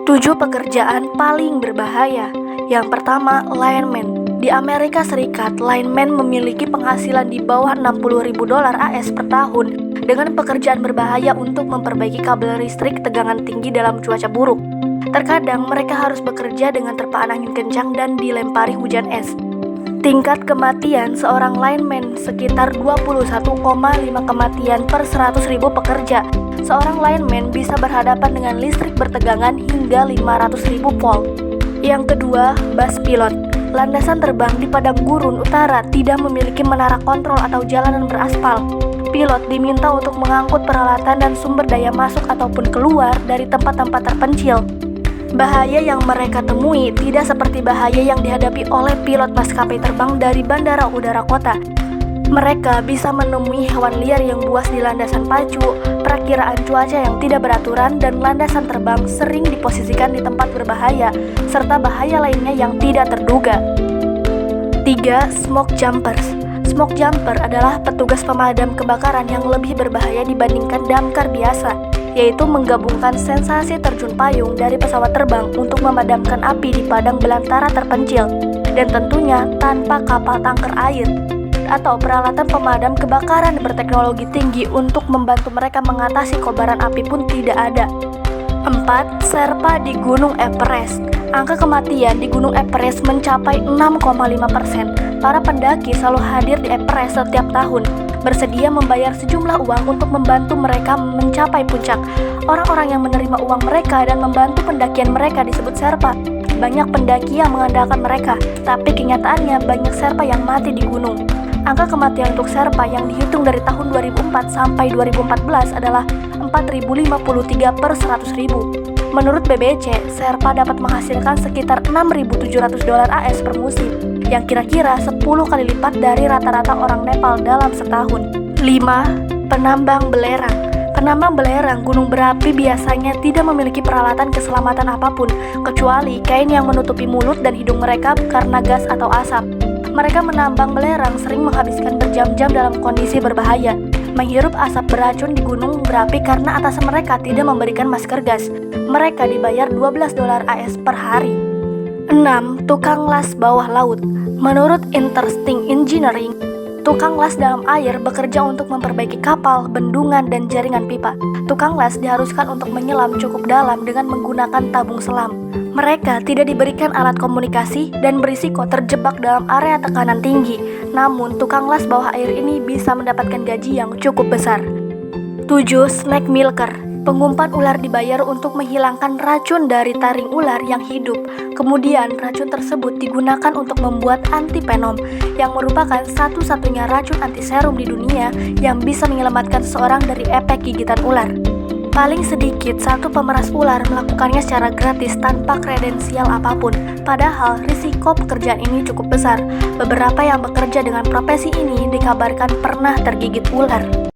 7 pekerjaan paling berbahaya. Yang pertama, lineman. Di Amerika Serikat, lineman memiliki penghasilan di bawah $60.000 AS per tahun dengan pekerjaan berbahaya untuk memperbaiki kabel listrik tegangan tinggi dalam cuaca buruk. Terkadang mereka harus bekerja dengan terpaan angin kencang dan dilempari hujan es. Tingkat kematian seorang lineman sekitar 21,5 kematian per 100.000 pekerja. Seorang lineman bisa berhadapan dengan listrik bertegangan hingga 500.000 volt. Yang kedua, bus pilot. Landasan terbang di padang gurun utara tidak memiliki menara kontrol atau jalanan beraspal. Pilot diminta untuk mengangkut peralatan dan sumber daya masuk ataupun keluar dari tempat-tempat terpencil. Bahaya yang mereka temui tidak seperti bahaya yang dihadapi oleh pilot maskapai terbang dari bandara udara kota. Mereka bisa menemui hewan liar yang buas di landasan pacu, perakiraan cuaca yang tidak beraturan, dan landasan terbang sering diposisikan di tempat berbahaya, serta bahaya lainnya yang tidak terduga. 3. Smoke jumpers. Smoke jumper adalah petugas pemadam kebakaran yang lebih berbahaya dibandingkan damkar biasa, yaitu menggabungkan sensasi terjun payung dari pesawat terbang untuk memadamkan api di padang belantara terpencil, dan tentunya tanpa kapal tanker air atau peralatan pemadam kebakaran berteknologi tinggi untuk membantu mereka mengatasi kobaran api pun tidak ada. 4. Sherpa di Gunung Everest. Angka kematian di Gunung Everest mencapai 6,5%. Para pendaki selalu hadir di Everest setiap tahun, bersedia membayar sejumlah uang untuk membantu mereka mencapai puncak. Orang-orang yang menerima uang mereka dan membantu pendakian mereka disebut Sherpa. Banyak pendaki yang mengandalkan mereka, tapi kenyataannya banyak Sherpa yang mati di gunung. Angka kematian untuk Sherpa yang dihitung dari tahun 2004 sampai 2014 adalah 4.053 per 100.000. Menurut BBC, Sherpa dapat menghasilkan sekitar $6.700 AS per musim, yang kira-kira 10 kali lipat dari rata-rata orang Nepal dalam setahun. 5. Penambang belerang. Penambang belerang gunung berapi biasanya tidak memiliki peralatan keselamatan apapun, kecuali kain yang menutupi mulut dan hidung mereka karena gas atau asap. Mereka menambang belerang sering menghabiskan berjam-jam dalam kondisi berbahaya, menghirup asap beracun di gunung berapi karena atasan mereka tidak memberikan masker gas. Mereka dibayar $12 AS per hari. 6. Tukang las bawah laut. Menurut Interesting Engineering, tukang las dalam air bekerja untuk memperbaiki kapal, bendungan, dan jaringan pipa. Tukang las diharuskan untuk menyelam cukup dalam dengan menggunakan tabung selam. Mereka tidak diberikan alat komunikasi dan berisiko terjebak dalam area tekanan tinggi. Namun, tukang las bawah air ini bisa mendapatkan gaji yang cukup besar. 7. Snake milker. Pengumpan ular dibayar untuk menghilangkan racun dari taring ular yang hidup. Kemudian, racun tersebut digunakan untuk membuat antivenom, yang merupakan satu-satunya racun antiserum di dunia yang bisa menyelamatkan seseorang dari efek gigitan ular. Paling sedikit satu pemeras ular melakukannya secara gratis tanpa kredensial apapun. Padahal risiko pekerjaan ini cukup besar. Beberapa yang bekerja dengan profesi ini dikabarkan pernah tergigit ular.